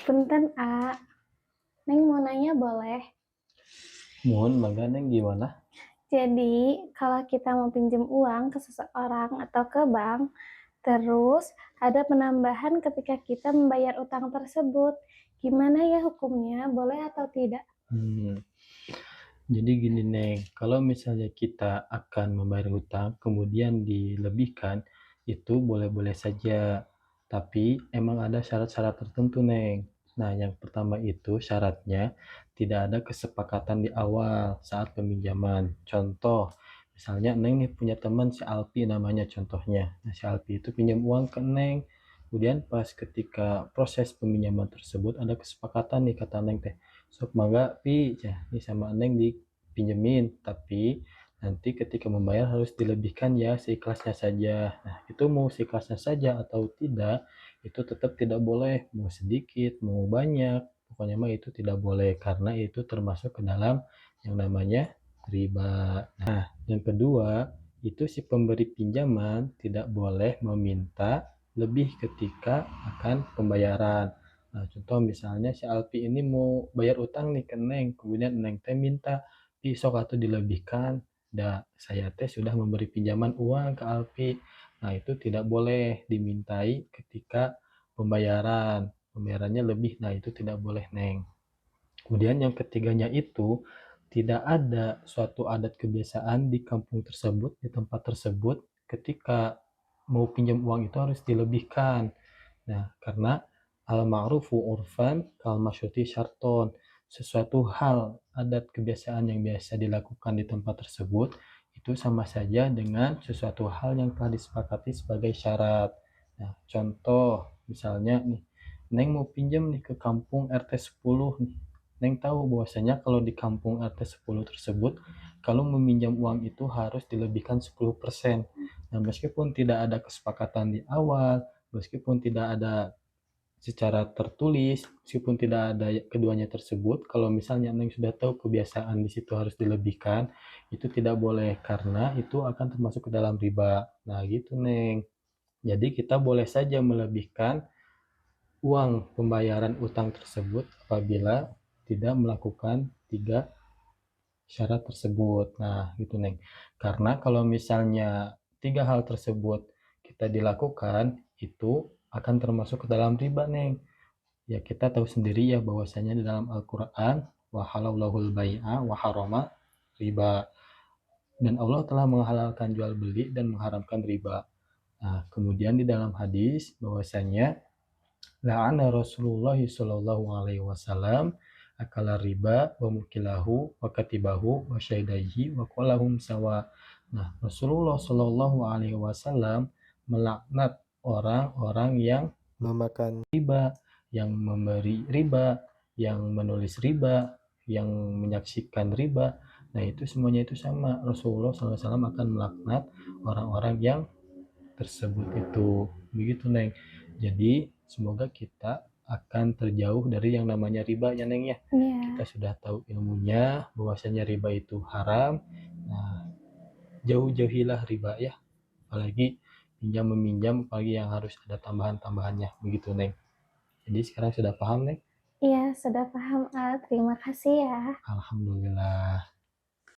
Punten, A. Neng mau nanya boleh? Mohon mangga Neng gimana? Jadi, kalau kita mau pinjam uang ke seseorang atau ke bank, terus ada penambahan ketika kita membayar utang tersebut, gimana ya hukumnya? Boleh atau tidak? Hmm, jadi gini Neng, kalau misalnya kita akan membayar hutang kemudian dilebihkan, itu boleh-boleh saja. Tapi emang ada syarat-syarat tertentu Neng. Nah, yang pertama itu syaratnya tidak ada kesepakatan di awal saat peminjaman. Contoh, misalnya Neng nih punya teman si Alpi namanya contohnya. Nah, si Alpi itu pinjam uang ke Neng. Kemudian pas ketika proses peminjaman tersebut ada kesepakatan nih kata Neng teh. Sok mangga pi ya ini sama Neng dipinjemin tapi nanti ketika membayar harus dilebihkan ya seikhlasnya saja. Nah itu mau seikhlasnya saja atau tidak itu tetap tidak boleh, mau sedikit mau banyak pokoknya mah itu tidak boleh karena itu termasuk ke dalam yang namanya riba. Nah yang kedua itu si pemberi pinjaman tidak boleh meminta lebih ketika akan pembayaran. Nah, contoh misalnya si Alpi ini mau bayar utang nih ke Neng, kemudian Neng teh minta, "Ih, sok atuh dilebihkan." Dah, saya teh sudah memberi pinjaman uang ke Alpi. Nah, itu tidak boleh dimintai ketika pembayaran. Pembayarannya lebih, nah itu tidak boleh, Neng. Kemudian yang ketiganya itu tidak ada suatu adat kebiasaan di kampung tersebut, di tempat tersebut ketika mau pinjam uang itu harus dilebihkan. Nah, karena al-ma'rufu urfan kal masyruti syarton. Sesuatu hal, adat kebiasaan yang biasa dilakukan di tempat tersebut itu sama saja dengan sesuatu hal yang telah disepakati sebagai syarat. Nah, contoh misalnya nih, Neng mau pinjam nih ke kampung RT 10 nih. Neng tahu bahwasanya kalau di kampung RT 10 tersebut, kalau meminjam uang itu harus dilebihkan 10%. Nah, meskipun tidak ada kesepakatan di awal, meskipun tidak ada secara tertulis, meskipun tidak ada keduanya tersebut, kalau misalnya Neng sudah tahu kebiasaan di situ harus dilebihkan, itu tidak boleh karena itu akan termasuk ke dalam riba. Nah, gitu Neng. Jadi kita boleh saja melebihkan uang pembayaran utang tersebut apabila tidak melakukan tiga syarat tersebut. Nah, gitu Neng. Karena kalau misalnya tiga hal tersebut kita dilakukan, itu akan termasuk ke dalam riba, Neng. Ya kita tahu sendiri ya bahwasanya di dalam Al-Quran wa halallahul bai'a wa harama riba, dan Allah telah menghalalkan jual beli dan mengharamkan riba. Nah, kemudian di dalam hadis bahwasanya la'ana Rasulullah sallallahu alaihi wasallam akala riba wa mukilahu wa katibahu wa syaidaihi wa qolahum sawa. Nah, Rasulullah sallallahu alaihi wasallam melaknat orang-orang yang memakan riba, yang memberi riba, yang menulis riba, yang menyaksikan riba. Nah, itu semuanya itu sama. Rasulullah SAW akan melaknat orang-orang yang tersebut itu. Begitu, Neng. Jadi, semoga kita akan terjauh dari yang namanya riba ya, Neng ya. Kita Iya. sudah tahu ilmunya bahwasanya riba itu haram. Nah, jauh-jauhilah riba ya. Apalagi pinjam meminjam apalagi yang harus ada tambahan-tambahannya begitu, Neng. Jadi sekarang sudah paham, Neng? Iya, sudah paham, A. Terima kasih ya. Alhamdulillah.